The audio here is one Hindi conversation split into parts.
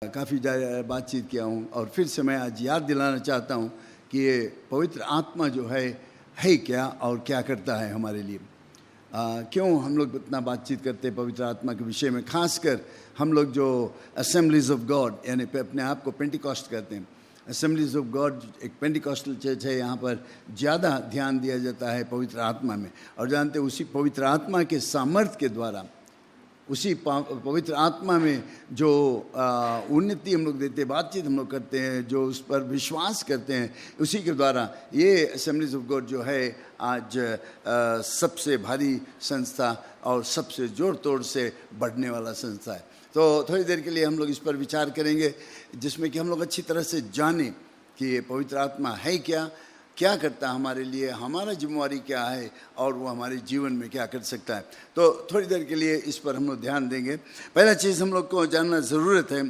काफ़ी बातचीत किया हूँ और फिर से मैं आज याद दिलाना चाहता हूँ कि ये पवित्र आत्मा जो है क्या और क्या करता है हमारे लिए। क्यों हम लोग इतना बातचीत करते हैं पवित्र आत्मा के विषय में, खासकर हम लोग जो असेंबलीज ऑफ गॉड यानी अपने आप को पेंटिकॉस्ट करते हैं। असेंबलीज ऑफ गॉड एक पेंटिकॉस्टल चर्च है, यहाँ पर ज़्यादा ध्यान दिया जाता है पवित्र आत्मा में। और जानते उसी पवित्र आत्मा के सामर्थ्य के द्वारा, उसी पवित्र आत्मा में जो उन्नति हम लोग देते हैं, बातचीत हम लोग करते हैं, जो उस पर विश्वास करते हैं, उसी के द्वारा ये असेंबलीज ऑफ गॉड जो है आज सबसे भारी संस्था और सबसे जोड़ तोड़ से बढ़ने वाला संस्था है। तो थोड़ी देर के लिए हम लोग इस पर विचार करेंगे, जिसमें कि हम लोग अच्छी तरह से जानें कि ये पवित्र आत्मा है क्या करता है हमारे लिए, हमारा जिम्मेवारी क्या है और वो हमारे जीवन में क्या कर सकता है। तो थोड़ी देर के लिए इस पर हम लोग ध्यान देंगे। पहला चीज़ हम लोग को जानना ज़रूरत है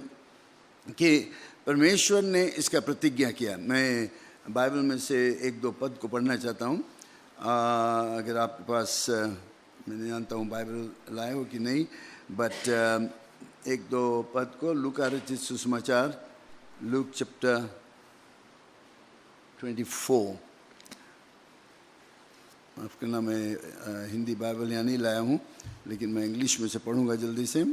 कि परमेश्वर ने इसका प्रतिज्ञा किया। मैं बाइबल में से एक दो पद को पढ़ना चाहता हूँ। अगर आपके पास, मैं नहीं जानता हूँ बाइबल लाए हो कि नहीं, बट एक दो पद को, लूका रचित सुसमाचार, लूक चैप्टर 24। माफ़ करना, मैं हिंदी बाइबल यहाँ नहीं लाया हूँ, लेकिन मैं इंग्लिश में से पढ़ूँगा जल्दी से।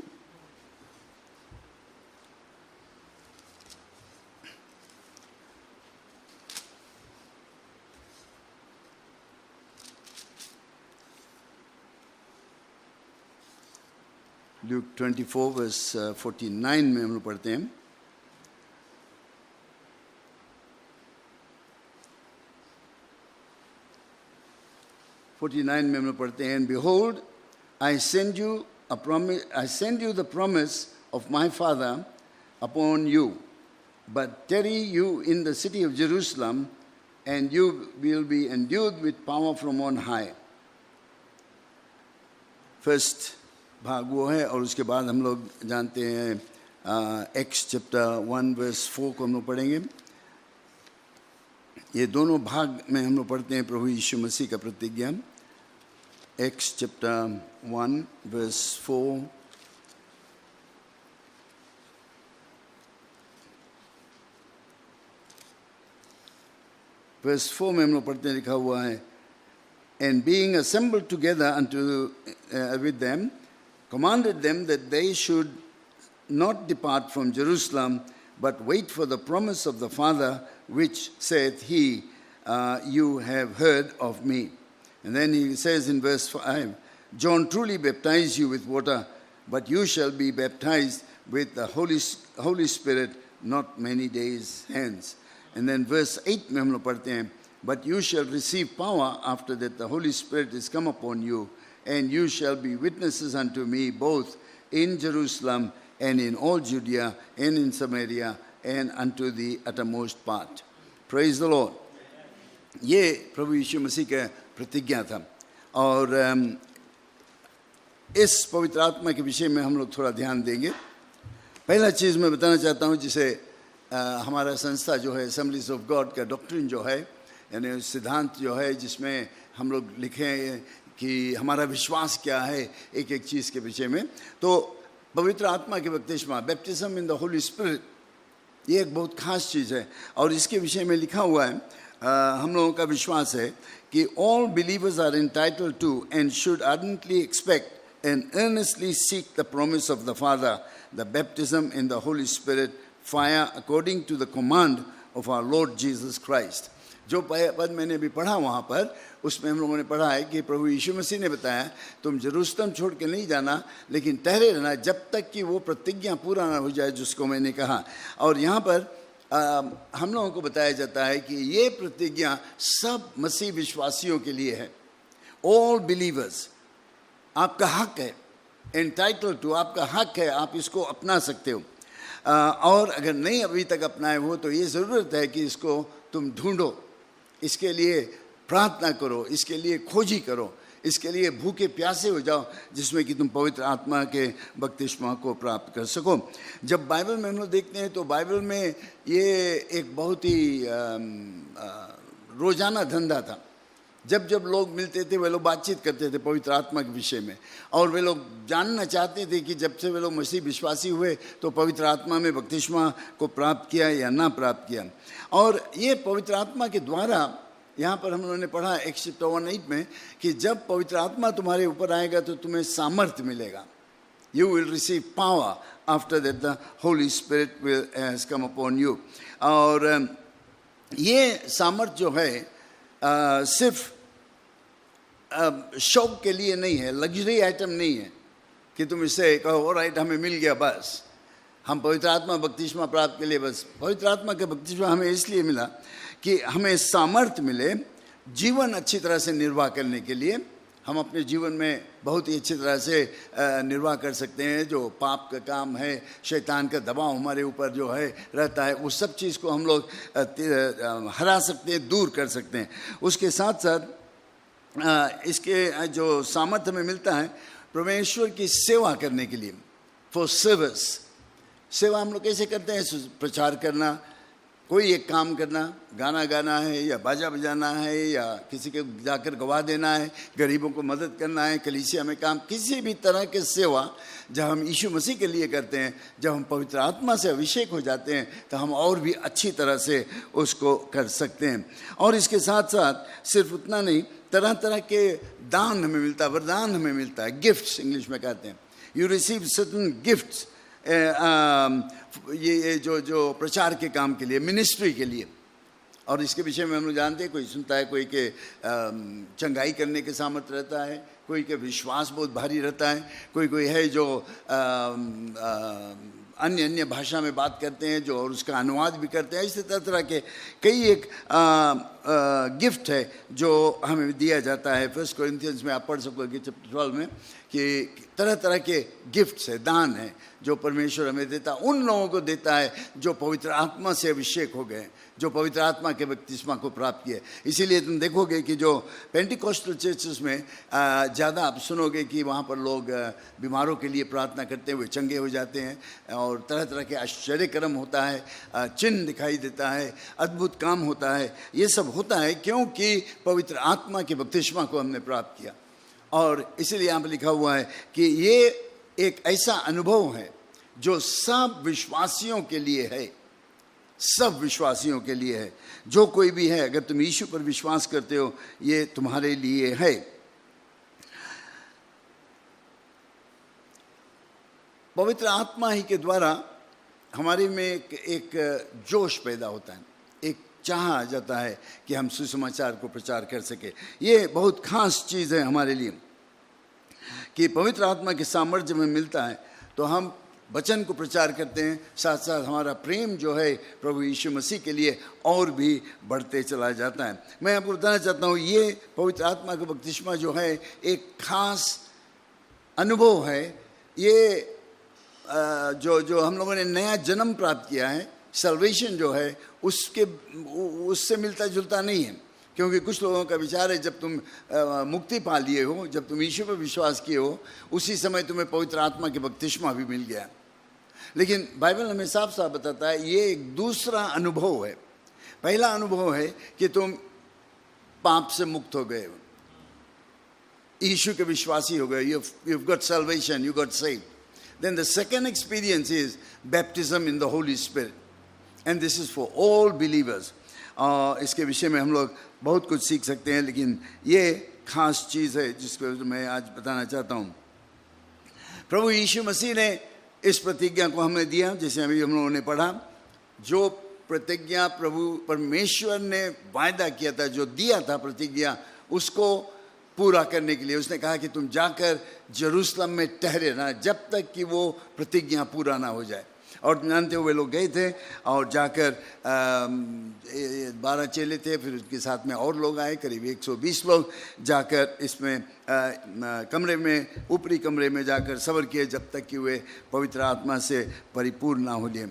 लूक 24 वर्स 49 में हम लोग पढ़ते हैं। में हम लोग पढ़ते हैं, Behold, I send you the promise of my Father upon you, but tarry you in the city of Jerusalem, and you will be endued with power from on high. First भाग वो है, और उसके बाद हम लोग जानते हैं एक्स चैप्टर 1 वर्स 4 को हम लोग पढ़ेंगे। ये दोनों भाग में हम लोग पढ़ते हैं प्रभु यीशु मसीह का प्रतिज्ञा। एक्स चैप्टर 1 वर्स 4, वर्स 4 में हम लोग पढ़ते हैं, लिखा हुआ है, And being assembled together with them, commanded them that they should not depart from Jerusalem, but wait for the promise of the Father, which saith he, you have heard of me. And then he says in verse 5, John truly baptized you with water, but you shall be baptized with the Holy Spirit not many days hence. And then verse 8 में हम लोग पढ़ते हैं, But you shall receive power after that the Holy Spirit is come upon you, and you shall be witnesses unto me both in Jerusalem and in all Judea and in Samaria and unto the uttermost part. Praise the Lord. ये प्रभु यीशु मसीह का प्रतिज्ञा था। और इस पवित्र आत्मा के विषय में हम लोग थोड़ा ध्यान देंगे। पहला चीज़ मैं बताना चाहता हूँ, जिसे हमारा संस्था जो है असेंबलीज ऑफ गॉड का डॉक्ट्रिन जो है, यानी सिद्धांत जो है, जिसमें हम लोग लिखे कि हमारा विश्वास क्या है एक एक चीज़ के विषय में। तो पवित्र आत्मा के बपतिस्मा, baptism in the holy spirit, ये एक बहुत खास चीज़ है। और इसके विषय में लिखा हुआ है, हम लोगों का विश्वास है कि all believers are entitled to and should ardently expect and earnestly seek the promise of the Father, the baptism in the Holy Spirit, fire according to the command of our Lord Jesus Christ. जो पद मैंने अभी पढ़ा वहाँ पर, उसमें हम लोगों ने पढ़ा है कि प्रभु यीशु मसीह ने बताया, तुम जेरूसलम छोड़ के नहीं जाना, लेकिन ठहरे रहना जब तक कि वो प्रतिज्ञा पूरा ना हो जाए जिसको मैंने कहा। और यहाँ पर हम लोगों को बताया जाता है कि ये प्रतिज्ञा सब मसीह विश्वासियों के लिए है। ऑल बिलीवर्स, आपका हक है, एंटाइटल टू, आपका हक है, आप इसको अपना सकते हो। और अगर नहीं अभी तक अपनाए हो तो ये ज़रूरत है कि इसको तुम ढूंढो, इसके लिए प्रार्थना करो, इसके लिए खोजी करो, इसके लिए भूखे प्यासे हो जाओ, जिसमें कि तुम पवित्र आत्मा के बपतिस्मा को प्राप्त कर सको। जब बाइबल में हम लोग देखते हैं तो बाइबल में ये एक बहुत ही रोज़ाना धंधा था। जब जब लोग मिलते थे वे लोग बातचीत करते थे पवित्र आत्मा के विषय में, और वे लोग जानना चाहते थे कि जब से वे लोग मसीह विश्वासी हुए तो पवित्र आत्मा में बपतिस्मा को प्राप्त किया या ना प्राप्त किया। और ये पवित्र आत्मा के द्वारा यहाँ पर हम लोगों ने पढ़ा एक्स चैप्टर 1:8 में कि जब पवित्र आत्मा तुम्हारे ऊपर आएगा तो तुम्हें सामर्थ्य मिलेगा। You will receive power after that the Holy Spirit has come upon you। और ये सामर्थ्य जो है सिर्फ शौक के लिए नहीं है, लग्जरी आइटम नहीं है कि तुम इससे कहो ऑलराइट हमें मिल गया, बस हम पवित्र आत्मा बपतिस्मा प्राप्त के लिए, बस पवित्र आत्मा का बपतिस्मा हमें इसलिए मिला कि हमें सामर्थ्य मिले जीवन अच्छी तरह से निर्वाह करने के लिए। हम अपने जीवन में बहुत ही अच्छी तरह से निर्वाह कर सकते हैं। जो पाप का काम है, शैतान का दबाव हमारे ऊपर जो है रहता है, उस सब चीज़ को हम लोग हरा सकते हैं, दूर कर सकते हैं। उसके साथ साथ इसके जो सामर्थ्य हमें मिलता है परमेश्वर की सेवा करने के लिए, फॉर सर्विस। सेवा हम लोग कैसे करते हैं? प्रचार करना, कोई एक काम करना, गाना गाना है या बाजा बजाना है या किसी के जाकर गवाह देना है, गरीबों को मदद करना है, कलीसिया में काम, किसी भी तरह के सेवा जब हम यीशु मसीह के लिए करते हैं, जब हम पवित्र आत्मा से अभिषेक हो जाते हैं तो हम और भी अच्छी तरह से उसको कर सकते हैं। और इसके साथ साथ सिर्फ उतना नहीं, तरह तरह के दान हमें मिलता है, वरदान हमें मिलता है, गिफ्ट्स इंग्लिश में कहते हैं। यू रिसीव सर्टन गिफ्ट्स, ये जो प्रचार के काम के लिए, मिनिस्ट्री के लिए। और इसके विषय में हम लोग जानते हैं, कोई सुनता है, कोई के चंगाई करने के सामर्थ्य रहता है, कोई के विश्वास बहुत भारी रहता है, कोई है जो अन्य अन्य भाषा में बात करते हैं जो, और उसका अनुवाद भी करते हैं। इसी तरह के कई एक गिफ्ट है जो हमें दिया जाता है। 1 कोरिन्थियंस में आप पढ़ सकोगे चैप्टर 12 में कि तरह तरह के गिफ्ट्स है, दान है जो परमेश्वर हमें देता है, उन लोगों को देता है जो पवित्र आत्मा से अभिषेक हो गए, जो पवित्र आत्मा के बपतिस्मा को प्राप्त किए। इसीलिए तुम देखोगे कि जो पेंटिकॉस्टल चर्चेस में ज़्यादा आप सुनोगे कि वहाँ पर लोग बीमारों के लिए प्रार्थना करते हुए चंगे हो जाते हैं, और तरह तरह के आश्चर्य कर्म होता है, चिन्ह दिखाई देता है, अद्भुत काम होता है। ये सब होता है क्योंकि पवित्र आत्मा के बपतिस्मा को हमने प्राप्त किया। और इसीलिए यहाँ पर लिखा हुआ है कि ये एक ऐसा अनुभव है जो सब विश्वासियों के लिए है, सब विश्वासियों के लिए है। जो कोई भी है, अगर तुम यीशु पर विश्वास करते हो, ये तुम्हारे लिए है। पवित्र आत्मा ही के द्वारा हमारे में एक जोश पैदा होता है, एक चाह आ जाता है कि हम सुसमाचार को प्रचार कर सके। ये बहुत खास चीज़ है हमारे लिए कि पवित्र आत्मा के सामर्थ्य में मिलता है तो हम वचन को प्रचार करते हैं, साथ साथ हमारा प्रेम जो है प्रभु यीशु मसीह के लिए और भी बढ़ते चला जाता है। मैं आपको बताना चाहता हूँ, ये पवित्र आत्मा का बपतिस्मा जो है एक खास अनुभव है। ये जो हम लोगों ने नया जन्म प्राप्त किया है, सल्वेशन जो है, उससे मिलता जुलता नहीं है। क्योंकि कुछ लोगों का विचार है जब तुम मुक्ति पा लिए हो, जब तुम यीशु पर विश्वास किए हो, उसी समय तुम्हें पवित्र आत्मा के बपतिस्मा भी मिल गया। लेकिन बाइबल हमें साफ साफ बताता है ये एक दूसरा अनुभव है। पहला अनुभव है कि तुम पाप से मुक्त हो गए, यीशु के विश्वासी हो गए, you've got salvation, you got saved. Then the second experience is baptism in the Holy Spirit, and this is for all believers. इसके विषय में हम लोग बहुत कुछ सीख सकते हैं, लेकिन ये खास चीज़ है जिसको मैं आज बताना चाहता हूँ। प्रभु यीशु मसीह ने इस प्रतिज्ञा को हमें दिया, जैसे अभी हम लोगों ने पढ़ा, जो प्रतिज्ञा प्रभु परमेश्वर ने वायदा किया था, जो दिया था प्रतिज्ञा, उसको पूरा करने के लिए उसने कहा कि तुम जाकर यरूशलेम में ठहरे रहना जब तक कि वो प्रतिज्ञा पूरा ना हो जाए। और जानते हुए लोग गए थे और जाकर 12 चेले थे, फिर उसके साथ में और लोग आए, करीब 120 लोग जाकर इसमें कमरे में, ऊपरी कमरे में जाकर सब्र किए जब तक कि वे पवित्र आत्मा से परिपूर्ण ना हो लिए।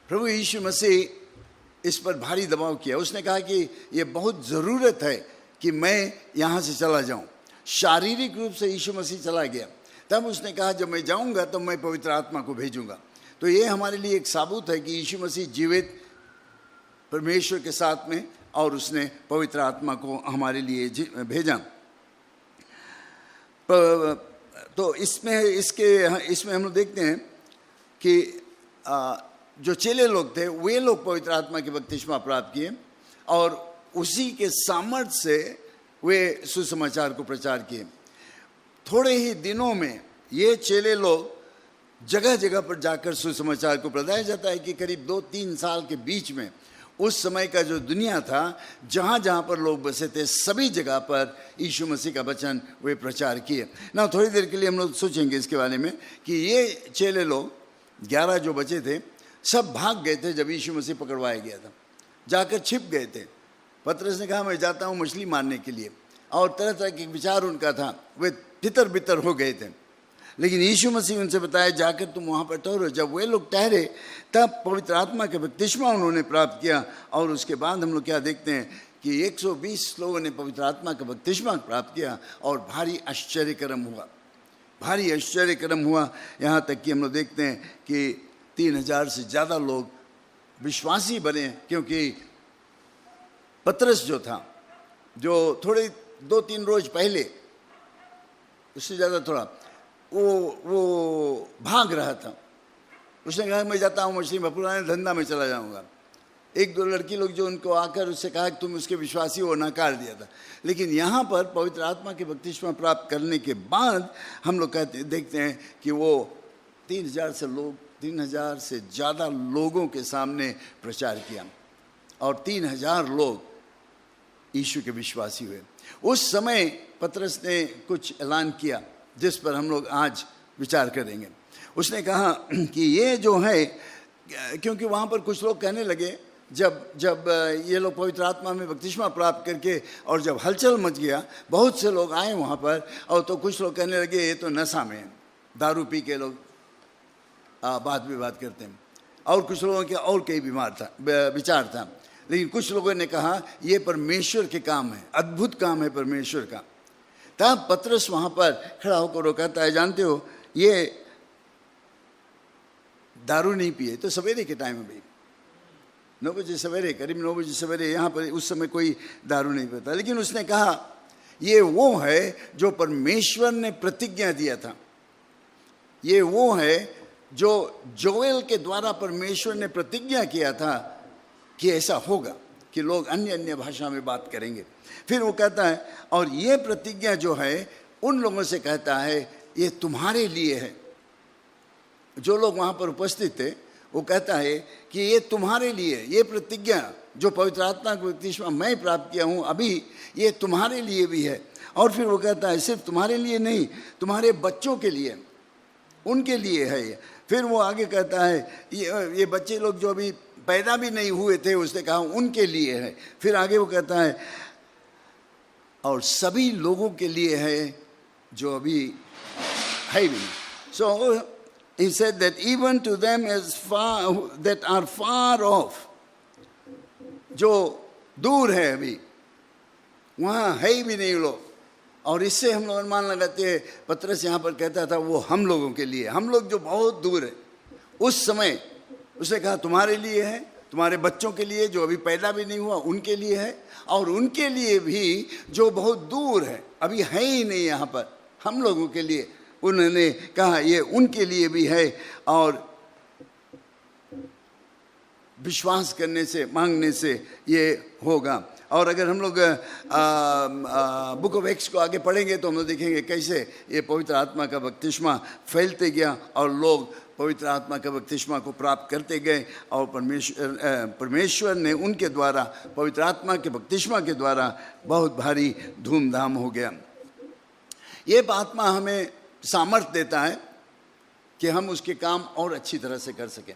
प्रभु यीशु मसीह इस पर भारी दबाव किया। उसने कहा कि ये बहुत ज़रूरत है कि मैं यहाँ से चला जाऊँ। शारीरिक रूप से यीशु मसीह चला गया, तब उसने कहा जब मैं जाऊँगा तो मैं पवित्र आत्मा को भेजूँगा। तो ये हमारे लिए एक साबुत है कि यीशु मसीह जीवित परमेश्वर के साथ में और उसने पवित्र आत्मा को हमारे लिए भेजा। तो इसमें हम लोग देखते हैं कि जो चेले लोग थे वे लोग पवित्र आत्मा की बपतिस्मा प्राप्त किए और उसी के सामर्थ्य से वे सुसमाचार को प्रचार किए। थोड़े ही दिनों में ये चेले लोग जगह जगह पर जाकर सुसमाचार को बताया जाता है कि करीब 2-3 साल के बीच में उस समय का जो दुनिया था, जहाँ जहाँ पर लोग बसे थे, सभी जगह पर यीशु मसीह का वचन वे प्रचार किए ना। थोड़ी देर के लिए हम लोग सोचेंगे इसके बारे में कि ये चेले लोग 11 जो बचे थे सब भाग गए थे जब यीशु मसीह पकड़वाया गया था, जाकर छिप गए थे। पतरस ने कहा मैं जाता हूँ मछली मारने के लिए, और तरह तरह के विचार उनका था, वे तितर बितर हो गए थे। लेकिन यीशु मसीह उनसे बताया जाकर तुम वहाँ पर ठहरो। जब वे लोग ठहरे तब पवित्र आत्मा का बपतिस्मा उन्होंने प्राप्त किया, और उसके बाद हम लोग क्या देखते हैं कि 120 लोगों ने पवित्र आत्मा का बपतिस्मा प्राप्त किया और भारी आश्चर्यक्रम हुआ। यहाँ तक कि हम लोग देखते हैं कि 3000 से ज़्यादा लोग विश्वासी बने, क्योंकि पतरस जो था, जो थोड़े 2-3 रोज पहले, उससे ज़्यादा थोड़ा, वो भाग रहा था। उसने कहा मैं जाता हूँ मछली में, पुराने धंधा में चला जाऊँगा। 1-2 लड़की लोग जो उनको आकर उससे कहा कि तुम उसके विश्वासी हो, नकार दिया था। लेकिन यहाँ पर पवित्र आत्मा के बपतिस्मा प्राप्त करने के बाद हम लोग देखते हैं कि वो 3000 से ज़्यादा लोगों के सामने प्रचार किया और 3000 लोग यीशु के विश्वासी हुए। उस समय पतरस ने कुछ ऐलान किया जिस पर हम लोग आज विचार करेंगे। उसने कहा कि ये जो है, क्योंकि वहाँ पर कुछ लोग कहने लगे, जब ये लोग पवित्र आत्मा में बपतिस्मा प्राप्त करके और जब हलचल मच गया, बहुत से लोग आए वहाँ पर, और तो कुछ लोग कहने लगे ये तो नशा में, दारू पी के लोग बात विवाद करते हैं, और कुछ लोगों के और कई विचार था। लेकिन कुछ लोगों ने कहा ये परमेश्वर के काम है, अद्भुत काम है परमेश्वर का। तब पतरस वहाँ पर खड़ा होकर कहता है, जानते हो ये दारू नहीं पिए। तो सवेरे के टाइम में भाई 9 बजे सवेरे, करीब 9 बजे सवेरे, यहाँ पर उस समय कोई दारू नहीं पीता। लेकिन उसने कहा ये वो है जो परमेश्वर ने प्रतिज्ञा दिया था, ये वो है जो जोएल के द्वारा परमेश्वर ने प्रतिज्ञा किया था कि ऐसा होगा कि लोग अन्य अन्य भाषा में बात करेंगे। फिर वो कहता है और ये प्रतिज्ञा जो है उन लोगों से कहता है ये तुम्हारे लिए है। जो लोग वहाँ पर उपस्थित थे वो कहता है कि ये तुम्हारे लिए, ये प्रतिज्ञा जो पवित्र आत्मा का बपतिस्मा मैं प्राप्त किया हूँ अभी, ये तुम्हारे लिए भी है। और फिर वो कहता है सिर्फ तुम्हारे लिए नहीं, तुम्हारे बच्चों के लिए, उनके लिए है ये। फिर वो आगे कहता है ये बच्चे लोग जो अभी पैदा भी नहीं हुए थे, उसने कहा उनके लिए है। फिर आगे वो कहता है और सभी लोगों के लिए है जो अभी है भी। So he said that even to them as far that are far off, जो दूर है अभी, वहाँ है भी नहीं लोग। और इससे हम लोग अनुमान लगाते हैं, पतरस यहाँ पर कहता था वो हम लोगों के लिए, हम लोग जो बहुत दूर है। उस समय उसने कहा तुम्हारे लिए है, तुम्हारे बच्चों के लिए जो अभी पैदा भी नहीं हुआ उनके लिए है, और उनके लिए भी जो बहुत दूर है, अभी है ही नहीं यहाँ पर, हम लोगों के लिए। उन्होंने कहा ये उनके लिए भी है, और विश्वास करने से, मांगने से ये होगा। और अगर हम लोग बुक ऑफ एक्ट्स को आगे पढ़ेंगे तो हम लोग देखेंगे कैसे ये पवित्र आत्मा का बपतिस्मा फैलते गया और लोग पवित्र आत्मा का बपतिस्मा को प्राप्त करते गए, और परमेश्वर ने उनके द्वारा, पवित्र आत्मा के बपतिस्मा के द्वारा बहुत भारी धूमधाम हो गया। ये आत्मा हमें सामर्थ्य देता है कि हम उसके काम और अच्छी तरह से कर सकें।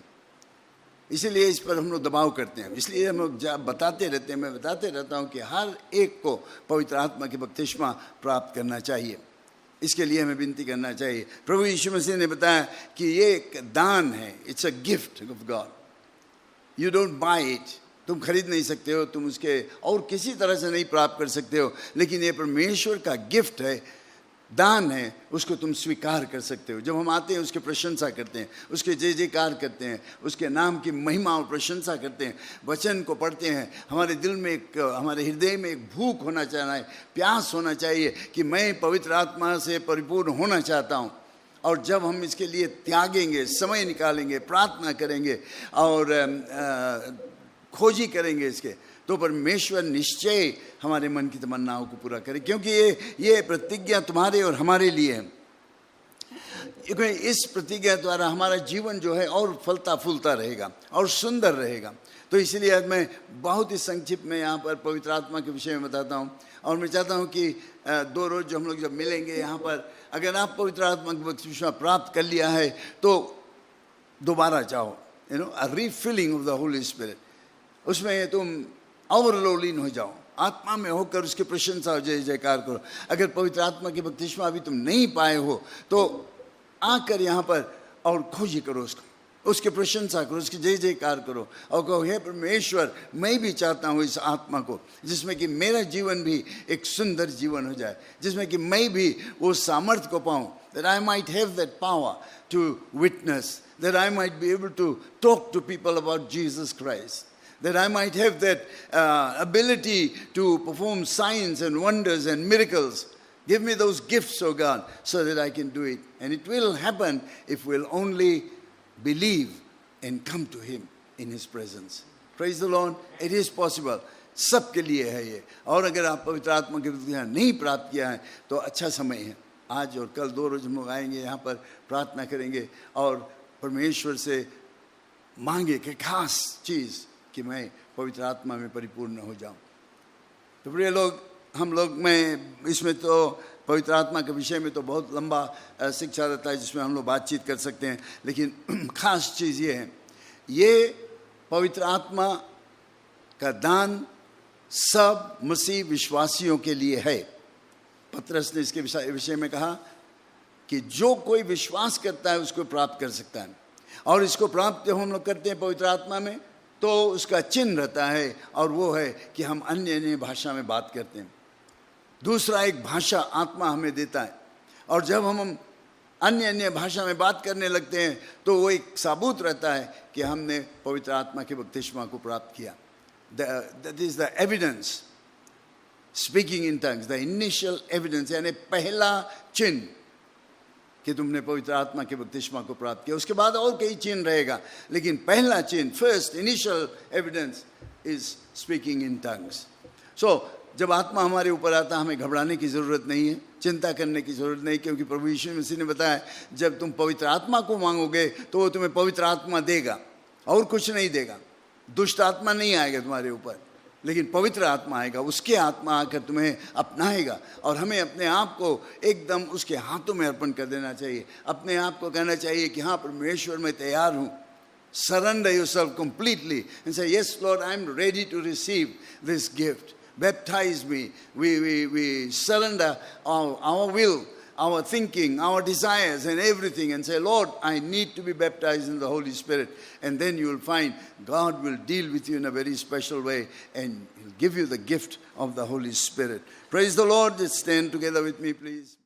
इसीलिए इस पर हम लोग दबाव करते हैं, इसलिए हम लोग बताते रहते हैं, मैं बताते रहता हूँ कि हर एक को पवित्र आत्मा की बपतिस्मा प्राप्त करना चाहिए। इसके लिए हमें विनती करना चाहिए। प्रभु यीशु मसीह ने बताया कि ये एक दान है, it's a gift of God, you don't buy it, तुम खरीद नहीं सकते हो, तुम उसके और किसी तरह से नहीं प्राप्त कर सकते हो, लेकिन ये परमेश्वर का गिफ्ट है दान है उसको तुम स्वीकार कर सकते हो। जब हम आते हैं उसकी प्रशंसा करते हैं, उसके जय जयकार करते हैं, उसके नाम की महिमा और प्रशंसा करते हैं, वचन को पढ़ते हैं, हमारे दिल में एक, हमारे हृदय में एक भूख होना चाहिए, प्यास होना चाहिए कि मैं पवित्र आत्मा से परिपूर्ण होना चाहता हूँ। और जब हम इसके लिए त्यागेंगे, समय निकालेंगे, प्रार्थना करेंगे और खोजी करेंगे इसके, तो परमेश्वर निश्चय हमारे मन की तमन्नाओं को पूरा करे, क्योंकि ये प्रतिज्ञा तुम्हारे और हमारे लिए है। इस प्रतिज्ञा द्वारा हमारा जीवन जो है और फलता फूलता रहेगा और सुंदर रहेगा। तो इसलिए आज मैं बहुत ही संक्षिप्त में यहाँ पर पवित्र आत्मा के विषय में बताता हूँ। और मैं चाहता हूँ कि 2 रोज जो हम लोग जब मिलेंगे यहाँ पर, अगर आप पवित्र आत्मा की बपतिस्मा प्राप्त कर लिया है तो दोबारा जाओ, a refilling of the holy spirit. उसमें तुम ओवरलोलिन हो जाओ, आत्मा में होकर उसकी प्रशंसा और जय जयकार करो। अगर पवित्र आत्मा की बपतिस्मा अभी तुम नहीं पाए हो तो आकर यहाँ पर और खोजी करो उसको, उसकी प्रशंसा करो, उसकी जय जयकार करो और कहो, हे परमेश्वर, मैं भी चाहता हूँ इस आत्मा को, जिसमें कि मेरा जीवन भी एक सुंदर जीवन हो जाए, जिसमें कि मैं भी वो सामर्थ्य को पाऊँ, that I might have that power to witness, that I might be able to talk to people about Jesus Christ, that I might have that ability to perform signs and wonders and miracles. Give me those gifts, oh God, so that I can do it. And it will happen if we'll only believe and come to Him in His presence. Praise the Lord. It is possible. सबके लिए है ये। और अगर आप पवित्र आत्मा की प्रतिज्ञा नहीं प्राप्त किया है तो अच्छा समय है, आज और कल 2 रोज हम लोग आएंगे यहाँ पर, प्रार्थना करेंगे और परमेश्वर से मांगे कि खास चीज़ कि मैं पवित्र आत्मा में परिपूर्ण हो जाऊं। तो प्रिय लोग, हम लोग में इसमें तो पवित्र आत्मा के विषय में तो बहुत लंबा शिक्षा रहता है जिसमें हम लोग बातचीत कर सकते हैं, लेकिन खास चीज़ ये है, ये पवित्र आत्मा का दान सब मसीह विश्वासियों के लिए है। पतरस ने इसके विषय में कहा कि जो कोई विश्वास करता है उसको प्राप्त कर सकता है। और इसको प्राप्त जब हम लोग करते हैं पवित्र आत्मा में तो उसका चिन्ह रहता है, और वो है कि हम अन्य अन्य भाषा में बात करते हैं। दूसरा एक भाषा आत्मा हमें देता है, और जब हम अन्य अन्य भाषा में बात करने लगते हैं तो वो एक सबूत रहता है कि हमने पवित्र आत्मा के बपतिस्मा को प्राप्त किया। That is the evidence. Speaking in tongues, the initial evidence, यानी पहला चिन्ह कि तुमने पवित्र आत्मा के बपतिस्मा को प्राप्त किया। उसके बाद और कई चिन्ह रहेगा, लेकिन पहला चिन्ह, first initial evidence is speaking in tongues. So जब आत्मा हमारे ऊपर आता, हमें घबराने की ज़रूरत नहीं है, चिंता करने की ज़रूरत नहीं, क्योंकि प्रभु यीशु मसीह ने बताया जब तुम पवित्र आत्मा को मांगोगे तो वो तुम्हें पवित्र आत्मा देगा और कुछ नहीं देगा। दुष्ट आत्मा नहीं आएगा तुम्हारे ऊपर, लेकिन पवित्र आत्मा आएगा, उसके आत्मा आकर तुम्हें अपनाएगा। और हमें अपने आप को एकदम उसके हाथों में अर्पण कर देना चाहिए। अपने आप को कहना चाहिए कि हाँ परमेश्वर, मैं तैयार हूँ। Surrender yourself completely and say, yes Lord, I am ready to receive this gift. Baptize me. We surrender our will, our thinking, our desires and everything, and say, Lord, I need to be baptized in the Holy Spirit. And then you will find God will deal with you in a very special way and He'll give you the gift of the Holy Spirit. Praise the Lord. Let's stand together with me, please.